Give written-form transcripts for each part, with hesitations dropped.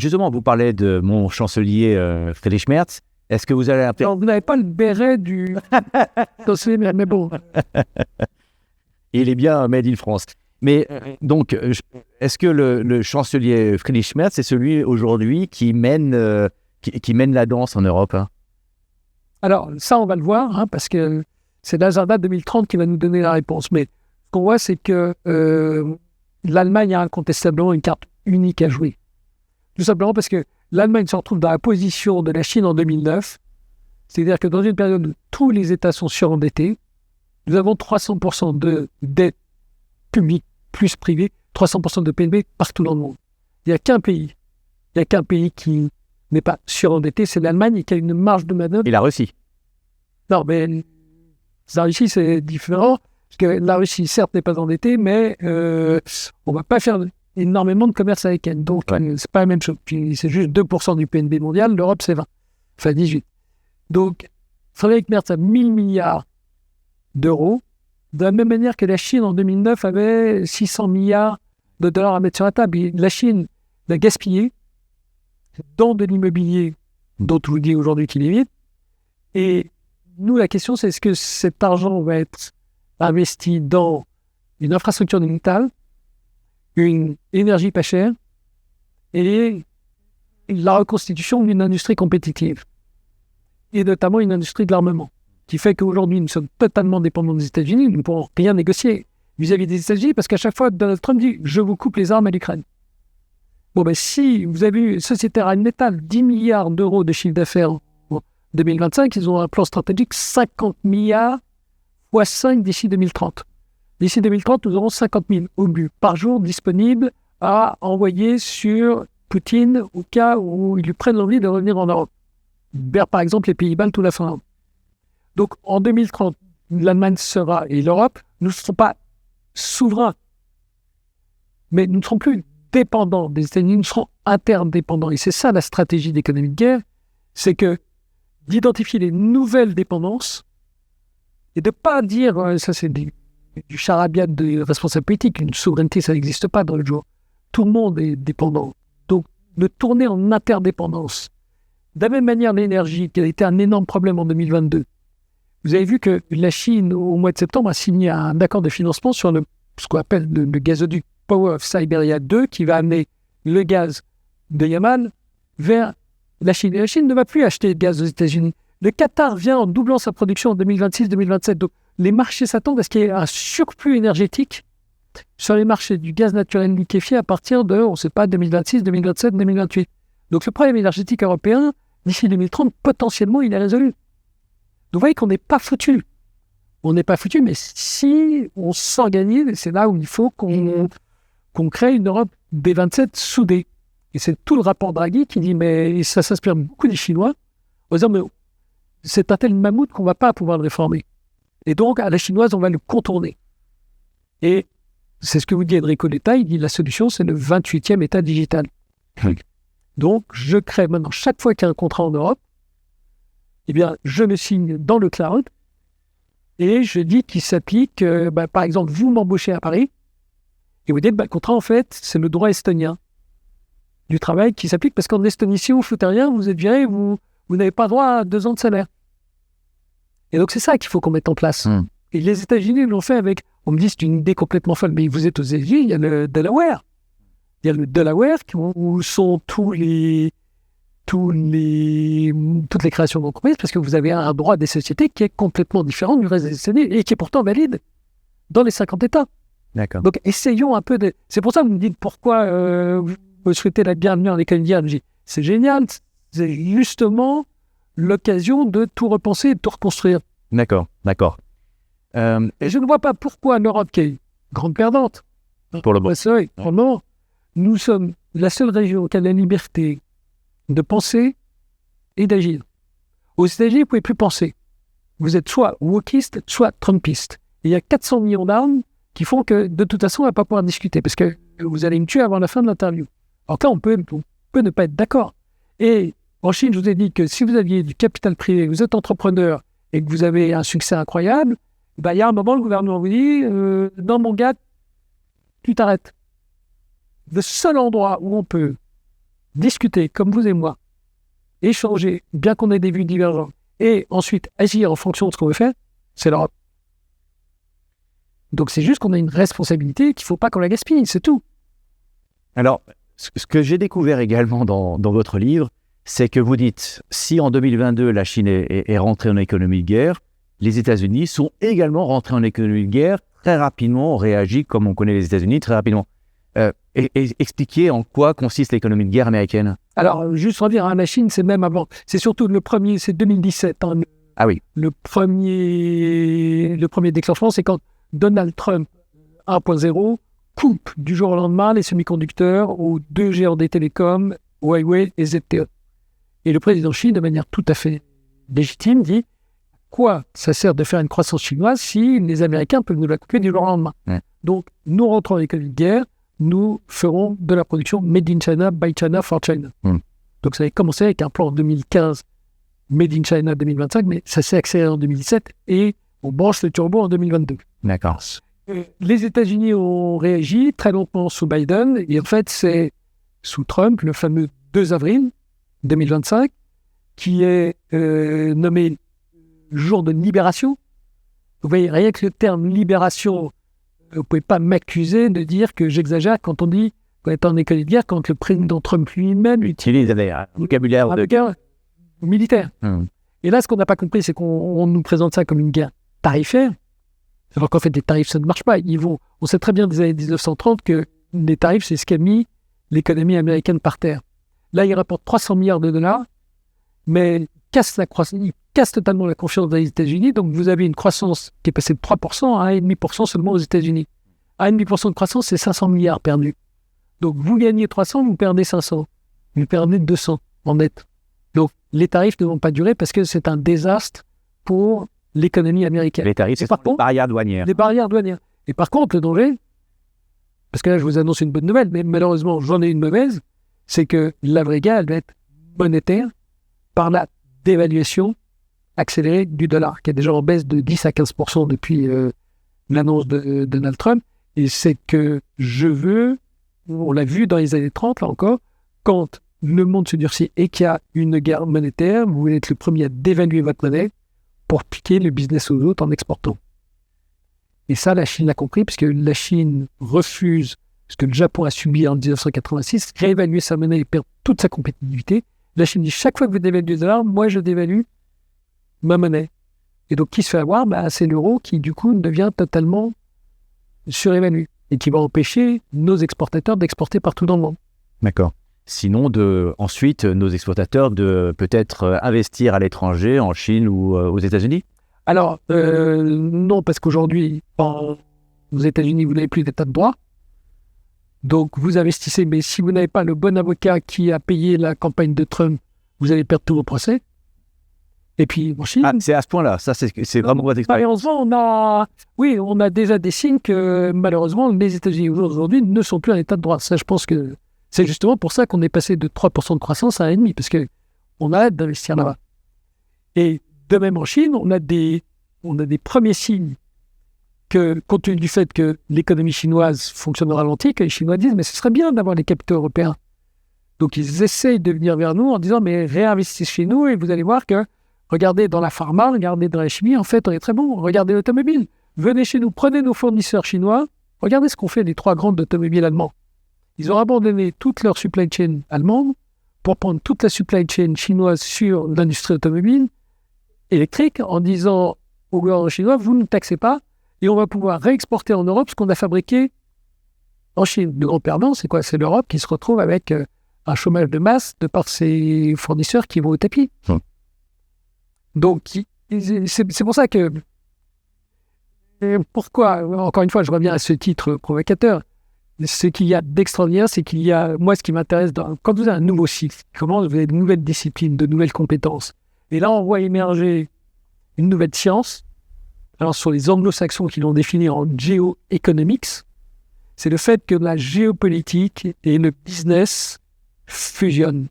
Justement, vous parlez de mon chancelier Friedrich Merz. Est-ce que vous allez appeler... Alors, vous n'avez pas le béret du chancelier, mais bon. Il est bien made in France. Mais donc, est-ce que le chancelier Friedrich Merz est celui aujourd'hui qui mène la danse en Europe, hein? Alors, ça, on va le voir, parce que c'est l'agenda 2030 qui va nous donner la réponse. Mais ce qu'on voit, c'est que l'Allemagne a incontestablement une carte unique à jouer. Tout simplement parce que l'Allemagne se retrouve dans la position de la Chine en 2009. C'est-à-dire que dans une période où tous les États sont surendettés, nous avons 300% de dette publique plus privée, 300% de PNB partout dans le monde. Il n'y a qu'un pays qui n'est pas surendetté, c'est l'Allemagne, et qui a une marge de manœuvre. Et la Russie. Non, mais la Russie, c'est différent. Parce que la Russie, certes, n'est pas endettée, mais on ne va pas faire énormément de commerce avec elle. Donc, c'est pas la même chose. Puis, c'est juste 2% du PNB mondial. L'Europe, c'est 20. Enfin, 18. Donc, Frédéric Merz a 1000 milliards d'euros, de la même manière que la Chine, en 2009, avait 600 milliards de dollars à mettre sur la table. Et la Chine l'a gaspillé dans de l'immobilier dont je vous dis aujourd'hui qu'il est vide. Et nous, la question, c'est est-ce que cet argent va être investi dans une infrastructure digitale, une énergie pas chère et la reconstitution d'une industrie compétitive, et notamment une industrie de l'armement, qui fait qu'aujourd'hui, nous sommes totalement dépendants des États-Unis. Nous ne pourrons rien négocier vis-à-vis des États-Unis, parce qu'à chaque fois, Donald Trump dit « je vous coupe les armes à l'Ukraine ». Bon, ben, si vous avez eu Société Rheinmetall, 10 milliards d'euros de chiffre d'affaires en 2025, ils ont un plan stratégique 50 milliards x 5 d'ici 2030. D'ici 2030, nous aurons 50 000 obus par jour disponibles à envoyer sur Poutine au cas où ils lui prennent l'envie de revenir en Europe. Vers, par exemple, les Pays-Bas, tout la Finlande. Donc, en 2030, l'Allemagne sera, et l'Europe, nous ne serons pas souverains. Mais nous ne serons plus dépendants des États-Unis, nous serons interdépendants. Et c'est ça la stratégie d'économie de guerre, c'est que d'identifier les nouvelles dépendances et de ne pas dire, ça c'est du charabia de responsables politiques, une souveraineté, ça n'existe pas dans le jour. Tout le monde est dépendant. Donc, de tourner en interdépendance. De la même manière, l'énergie, qui a été un énorme problème en 2022. Vous avez vu que la Chine, au mois de septembre, a signé un accord de financement sur ce qu'on appelle le gazoduc Power of Siberia 2, qui va amener le gaz de Yamal vers la Chine. Et la Chine ne va plus acheter de gaz aux États-Unis. Le Qatar vient en doublant sa production en 2026-2027. Donc, les marchés s'attendent à ce qu'il y ait un surplus énergétique sur les marchés du gaz naturel liquéfié à partir de, on ne sait pas, 2026, 2027, 2028. Donc, le problème énergétique européen, d'ici 2030, potentiellement, il est résolu. Donc, vous voyez qu'on n'est pas foutu. On n'est pas foutu, mais si on s'organise, c'est là où il faut qu'on crée une Europe des 27 soudée. Et c'est tout le rapport Draghi qui dit, mais ça s'inspire beaucoup des Chinois, en disant, mais c'est un tel mammouth qu'on ne va pas pouvoir le réformer. Et donc, à la chinoise, on va le contourner. Et c'est ce que vous dit Enrico Letta, il dit, la solution, c'est le 28e État digital. Donc, je crée maintenant, chaque fois qu'il y a un contrat en Europe, eh bien, je me signe dans le cloud et je dis qu'il s'applique, par exemple, vous m'embauchez à Paris et vous dites, le contrat, en fait, c'est le droit estonien du travail qui s'applique parce qu'en Estonie, si vous ne foutez rien, vous êtes viré, vous n'avez pas droit à 2 ans de salaire. Et donc, c'est ça qu'il faut qu'on mette en place. Et les États-Unis l'ont fait avec, on me dit, c'est une idée complètement folle, mais vous êtes aux États-Unis, il y a le Delaware. Il y a le Delaware où sont toutes les créations d'entreprises, parce que vous avez un droit des sociétés qui est complètement différent du reste des États-Unis et qui est pourtant valide dans les 50 États. D'accord. Donc, essayons un peu de... C'est pour ça que vous me dites pourquoi vous souhaitez la bienvenue en école indienne. C'est génial, c'est justement l'occasion de tout repenser et de tout reconstruire. D'accord. Et je ne vois pas pourquoi l'Europe, qui est grande perdante, pour le moment, nous sommes la seule région qui a la liberté de penser et d'agir. Aux États-Unis, vous ne pouvez plus penser. Vous êtes soit wokiste, soit trumpiste. Et il y a 400 millions d'armes qui font que, de toute façon, on ne va pas pouvoir discuter parce que vous allez me tuer avant la fin de l'interview. Alors là, on peut ne pas être d'accord. Et en Chine, je vous ai dit que si vous aviez du capital privé, que vous êtes entrepreneur et que vous avez un succès incroyable, il y a un moment, le gouvernement vous dit « Non, mon gars, tu t'arrêtes ». Le seul endroit où on peut discuter comme vous et moi, échanger, bien qu'on ait des vues divergentes, et ensuite agir en fonction de ce qu'on veut faire, c'est l'Europe. Donc c'est juste qu'on a une responsabilité qu'il ne faut pas qu'on la gaspille, c'est tout. Alors, ce que j'ai découvert également dans votre livre, c'est que vous dites, si en 2022, la Chine est rentrée en économie de guerre, les États-Unis sont également rentrés en économie de guerre, très rapidement, ont réagi comme on connaît les États-Unis, très rapidement. Et expliquer en quoi consiste l'économie de guerre américaine. Alors, juste revenir à la Chine, c'est même avant. C'est surtout le premier, c'est 2017. Hein, ah oui. Le premier déclenchement, c'est quand Donald Trump 1.0 coupe du jour au lendemain les semi-conducteurs aux deux géants des télécoms, Huawei et ZTE. Et le président Xi, de manière tout à fait légitime, dit quoi ça sert de faire une croissance chinoise si les Américains peuvent nous la couper du jour au lendemain. Donc, nous rentrons en économie de guerre, nous ferons de la production Made in China, by China, for China. Donc ça avait commencé avec un plan en 2015, Made in China 2025, mais ça s'est accéléré en 2017 et on branche le turbo en 2022. D'accord. Les États-Unis ont réagi très longtemps sous Biden, et en fait c'est sous Trump, le fameux 2 avril 2025, qui est nommé jour de libération. Vous voyez, rien que le terme libération, vous ne pouvez pas m'accuser de dire que j'exagère quand on dit qu'on est en économie de guerre, quand le président Trump lui-même utilise un vocabulaire de guerre militaire. Et là, ce qu'on n'a pas compris, c'est qu'on nous présente ça comme une guerre tarifaire, alors qu'en fait, les tarifs, ça ne marche pas. On sait très bien des années 1930 que les tarifs, c'est ce qui a mis l'économie américaine par terre. Là, ils rapportent 300 milliards de dollars, mais ils cassent totalement la confiance des États-Unis. Donc, vous avez une croissance qui est passée de 3% à 1,5% seulement aux États-Unis. 1,5% de croissance, c'est 500 milliards perdus. Donc, vous gagnez 300, vous perdez 500. Vous perdez 200 en net. Donc, les tarifs ne vont pas durer parce que c'est un désastre pour l'économie américaine. Les tarifs, c'est les barrières douanières. Les barrières douanières. Et par contre, le danger, parce que là, je vous annonce une bonne nouvelle, mais malheureusement, j'en ai une mauvaise, c'est que la vraie guerre, elle va être monétaire par la dévaluation accélérée du dollar, qui est déjà en baisse de 10 à 15% depuis l'annonce de Donald Trump. Et c'est que on l'a vu dans les années 30, là encore, quand le monde se durcit et qu'il y a une guerre monétaire, vous voulez être le premier à dévaluer votre monnaie pour piquer le business aux autres en exportant. Et ça, la Chine l'a compris, parce que la Chine refuse, ce que le Japon a subi en 1986, réévaluer sa monnaie et perdre toute sa compétitivité. La Chine dit, chaque fois que vous dévaluez le dollar, moi je dévalue ma monnaie. Et donc, qui se fait avoir ? C'est l'euro qui, du coup, devient totalement surévalué et qui va empêcher nos exportateurs d'exporter partout dans le monde. D'accord. Sinon, ensuite, nos exportateurs de peut-être investir à l'étranger, en Chine ou aux États-Unis ? Alors, non, parce qu'aujourd'hui, aux États-Unis, vous n'avez plus d'état de droit. Donc, vous investissez, mais si vous n'avez pas le bon avocat qui a payé la campagne de Trump, vous allez perdre tous vos procès. Et puis, en Chine... c'est à ce point-là, ça c'est vraiment votre expérience. Malheureusement, on a déjà des signes que, malheureusement, les États-Unis aujourd'hui ne sont plus en état de droit. Ça, je pense que c'est justement pour ça qu'on est passé de 3% de croissance à 1,5%, parce qu'on a hâte d'investir là-bas. Et de même en Chine, on a des premiers signes que, compte tenu du fait que l'économie chinoise fonctionne au ralenti, que les Chinois disent « mais ce serait bien d'avoir les capitaux européens ». Donc ils essayent de venir vers nous en disant « mais réinvestissez chez nous et vous allez voir que, regardez dans la pharma, regardez dans la chimie, en fait on est très bon, regardez l'automobile, venez chez nous, prenez nos fournisseurs chinois, regardez ce qu'ont fait les 3 grandes automobiles allemands. Ils ont abandonné toute leur supply chain allemande pour prendre toute la supply chain chinoise sur l'industrie automobile électrique en disant au gouvernement chinois, vous ne taxez pas et on va pouvoir réexporter en Europe ce qu'on a fabriqué en Chine. Le grand perdant, c'est quoi ? C'est l'Europe qui se retrouve avec un chômage de masse de par ses fournisseurs qui vont au tapis. Donc, c'est pour ça que... Pourquoi ? Encore une fois, je reviens à ce titre provocateur. Ce qu'il y a d'extraordinaire, c'est qu'il y a... Moi, ce qui m'intéresse, quand vous avez un nouveau cycle, comment vous avez de nouvelles disciplines, de nouvelles compétences, et là, on voit émerger une nouvelle science. Alors, sur les anglo-saxons qui l'ont définie en géoeconomics, c'est le fait que la géopolitique et le business fusionnent.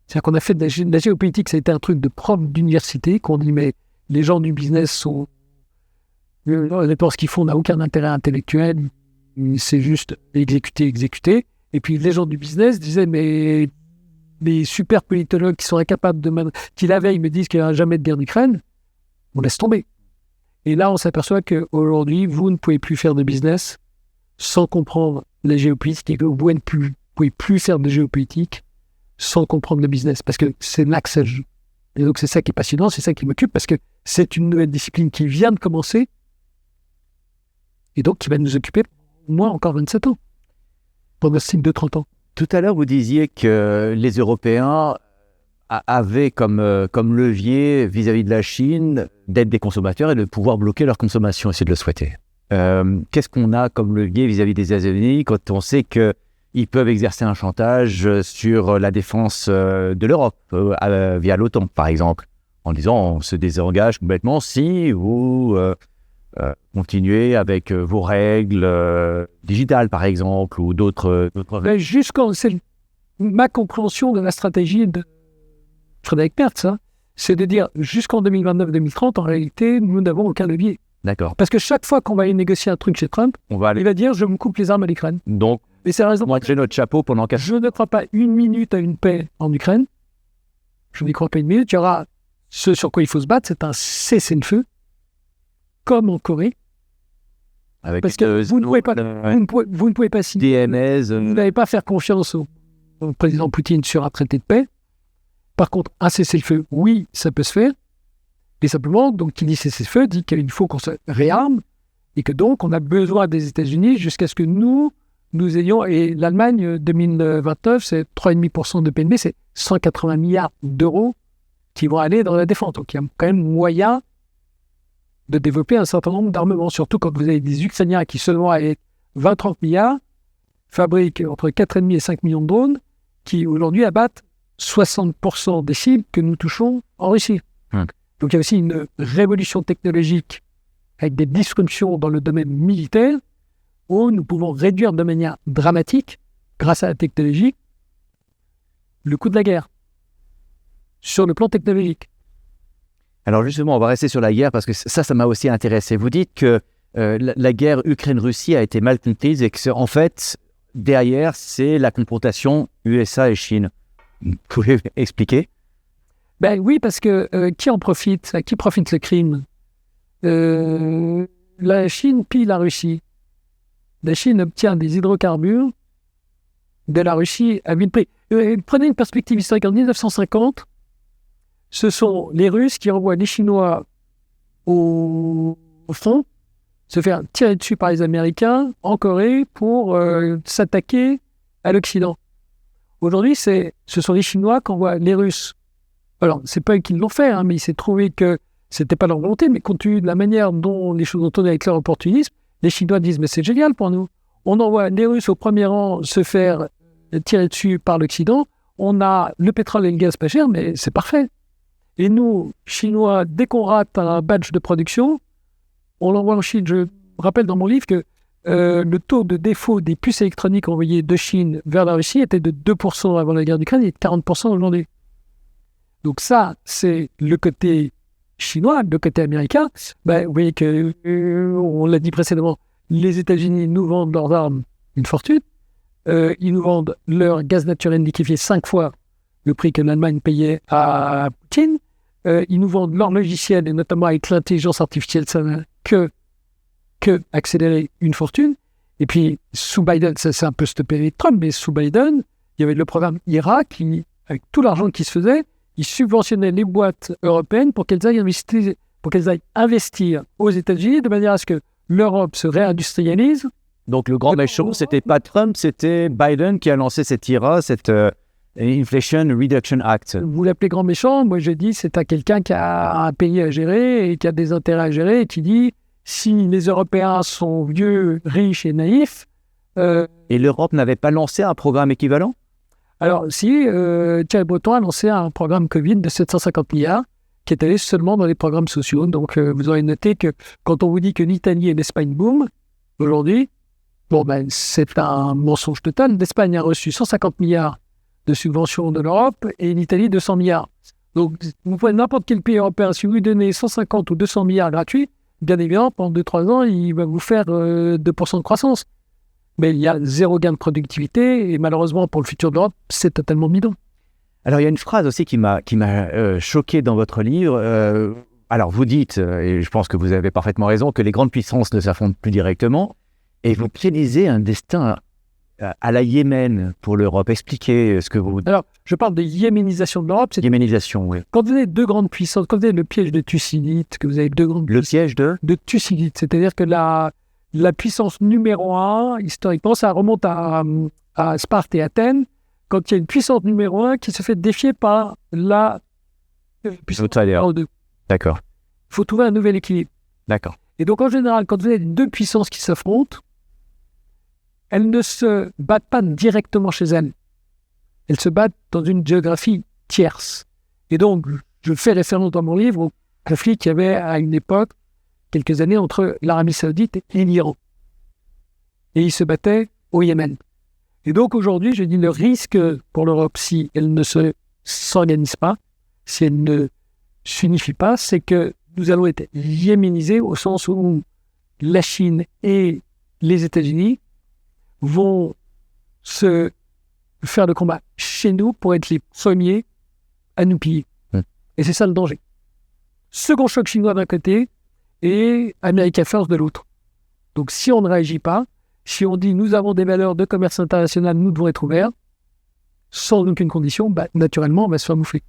C'est-à-dire qu'on a fait de la géopolitique, ça a été un truc de prof d'université, qu'on dit, mais les gens du business sont... Ce qu'ils font n'a aucun intérêt intellectuel, c'est juste exécuter. Et puis, les gens du business disaient, mais des super politologues qui sont incapables qui la veille me disent qu'il n'y aura jamais de guerre d'Ukraine, on laisse tomber. Et là, on s'aperçoit qu'aujourd'hui, vous ne pouvez plus faire de business sans comprendre la géopolitique et que vous ne pouvez plus faire de géopolitique sans comprendre le business, parce que c'est là que ça joue. Et donc, c'est ça qui est passionnant, c'est ça qui m'occupe, parce que c'est une nouvelle discipline qui vient de commencer et donc qui va nous occuper, moi, encore 27 ans, pendant ce cycle de 30 ans. Tout à l'heure, vous disiez que les Européens avaient comme levier vis-à-vis de la Chine d'être des consommateurs et de pouvoir bloquer leur consommation, si de le souhaiter. Qu'est-ce qu'on a comme levier vis-à-vis des États-Unis quand on sait qu'ils peuvent exercer un chantage sur la défense de l'Europe via l'OTAN, par exemple, en disant on se désengage complètement si vous continuez avec vos règles digitales, par exemple, ou d'autres règles. C'est ma compréhension de la stratégie de Frédéric Merz, c'est de dire jusqu'en 2029-2030, en réalité, nous n'avons aucun levier. D'accord. Parce que chaque fois qu'on va aller négocier un truc chez Trump, il va dire je me coupe les armes à l'Ukraine. Donc, et c'est la raison. Moi, j'ai notre chapeau pendant 4 Je ne crois pas une minute à une paix en Ukraine. Je n'y crois pas une minute. Il y aura ce sur quoi il faut se battre, c'est un cessez-le-feu, comme en Corée. Parce que vous ne pouvez pas signer. DMS. Vous n'allez pas faire confiance au président Poutine sur un traité de paix. Par contre, un cessez-le-feu, oui, ça peut se faire. Mais simplement, donc, qui dit cessez-le-feu dit qu'il faut qu'on se réarme et que donc, on a besoin des États-Unis jusqu'à ce que nous ayons. Et l'Allemagne, 2029, c'est 3,5% de PNB, c'est 180 milliards d'euros qui vont aller dans la défense. Donc, il y a quand même moyen de développer un certain nombre d'armements, surtout quand vous avez des Ukrainiens qui, seulement avec 20-30 milliards, fabriquent entre 4,5 et 5 millions de drones qui, aujourd'hui, abattent 60% des cibles que nous touchons en Russie. Donc, il y a aussi une révolution technologique avec des disruptions dans le domaine militaire où nous pouvons réduire de manière dramatique, grâce à la technologie, le coût de la guerre sur le plan technologique. Alors justement, on va rester sur la guerre parce que ça m'a aussi intéressé. Vous dites que la guerre Ukraine-Russie a été mal comprise et que, en fait, derrière, c'est la confrontation USA et Chine. Vous pouvez expliquer ? Ben oui, parce que qui en profite ? Qui profite le crime ? La Chine pille la Russie. La Chine obtient des hydrocarbures de la Russie à vil prix. Prenez une perspective historique. En 1950, ce sont les Russes qui envoient les Chinois au front, se faire tirer dessus par les Américains en Corée pour s'attaquer à l'Occident. Aujourd'hui, ce sont les Chinois qui envoient les Russes. Alors, c'est pas eux qui l'ont fait, mais il s'est trouvé que c'était pas leur volonté, mais compte tenu de la manière dont les choses ont tourné avec leur opportunisme, les Chinois disent « mais c'est génial pour nous. On envoie les Russes au premier rang se faire tirer dessus par l'Occident, on a le pétrole et le gaz pas cher, mais c'est parfait. Et nous, Chinois, dès qu'on rate un batch de production, on l'envoie en Chine. Je rappelle dans mon livre que le taux de défaut des puces électroniques envoyées de Chine vers la Russie était de 2% avant la guerre d'Ukraine et de 40% aujourd'hui. Donc ça, c'est le côté chinois. Le côté américain, vous voyez que, on l'a dit précédemment, les États-Unis nous vendent leurs armes une fortune. Ils nous vendent leur gaz naturel liquéfié 5 fois le prix que l'Allemagne payait à Poutine. Ils nous vendent leur logiciel, et notamment avec l'intelligence artificielle, ça n'a que accélérer une fortune. Et puis, sous Biden, ça s'est un peu stoppé avec Trump, mais sous Biden, il y avait le programme IRA qui, avec tout l'argent qui se faisait, il subventionnait les boîtes européennes pour qu'elles aillent investir aux États-Unis de manière à ce que l'Europe se réindustrialise. Donc, le grand méchant, c'était pas Trump, c'était Biden qui a lancé cette IRA, cette Inflation Reduction Act. Vous l'appelez grand méchant, moi je dis c'est à quelqu'un qui a un pays à gérer et qui a des intérêts à gérer et qui dit si les Européens sont vieux, riches et naïfs... Et l'Europe n'avait pas lancé un programme équivalent ? Alors si, Thierry Breton a lancé un programme Covid de 750 milliards qui est allé seulement dans les programmes sociaux. Donc vous aurez noté que quand on vous dit que l'Italie et l'Espagne boom, aujourd'hui, c'est un mensonge total. L'Espagne a reçu 150 milliards de subventions de l'Europe et l'Italie 200 milliards. Donc vous pouvez n'importe quel pays européen, si vous lui donnez 150 ou 200 milliards gratuits, bien évidemment, pendant 2-3 ans, il va vous faire 2% de croissance. Mais il y a zéro gain de productivité et malheureusement, pour le futur de l'Europe, c'est totalement bidon. Alors, il y a une phrase aussi qui m'a choqué dans votre livre. Alors, vous dites, et je pense que vous avez parfaitement raison, que les grandes puissances ne s'affrontent plus directement, et vous prédisez un destin à la Yémen pour l'Europe. Expliquez ce que vous... Alors, je parle de yéménisation de l'Europe. Yéménisation, oui. Quand vous avez deux grandes puissances, quand vous avez le piège de Thucydide, que vous avez deux grandes Le piège de Thucydide, c'est-à-dire que la puissance numéro un, historiquement, ça remonte à Sparte et Athènes, quand il y a une puissance numéro un qui se fait défier par la puissance numéro deux. D'accord. Il faut trouver un nouvel équilibre. D'accord. Et donc, en général, quand vous avez deux puissances qui s'affrontent, elles ne se battent pas directement chez elles. Elles se battent dans une géographie tierce. Et donc, je fais référence dans mon livre au conflit qu'il y avait à une époque, quelques années, entre l'Arabie Saoudite et l'Iran. Et ils se battaient au Yémen. Et donc, aujourd'hui, je dis le risque pour l'Europe, si elle ne s'organise pas, si elle ne s'unifie pas, c'est que nous allons être yéménisés au sens où la Chine et les États-Unis vont se faire le combat chez nous pour être les premiers à nous piller. Et c'est ça le danger. Second choc chinois d'un côté et America First de l'autre. Donc si on ne réagit pas, si on dit nous avons des valeurs de commerce international, nous devons être ouverts, sans aucune condition, naturellement on va se faire moufler.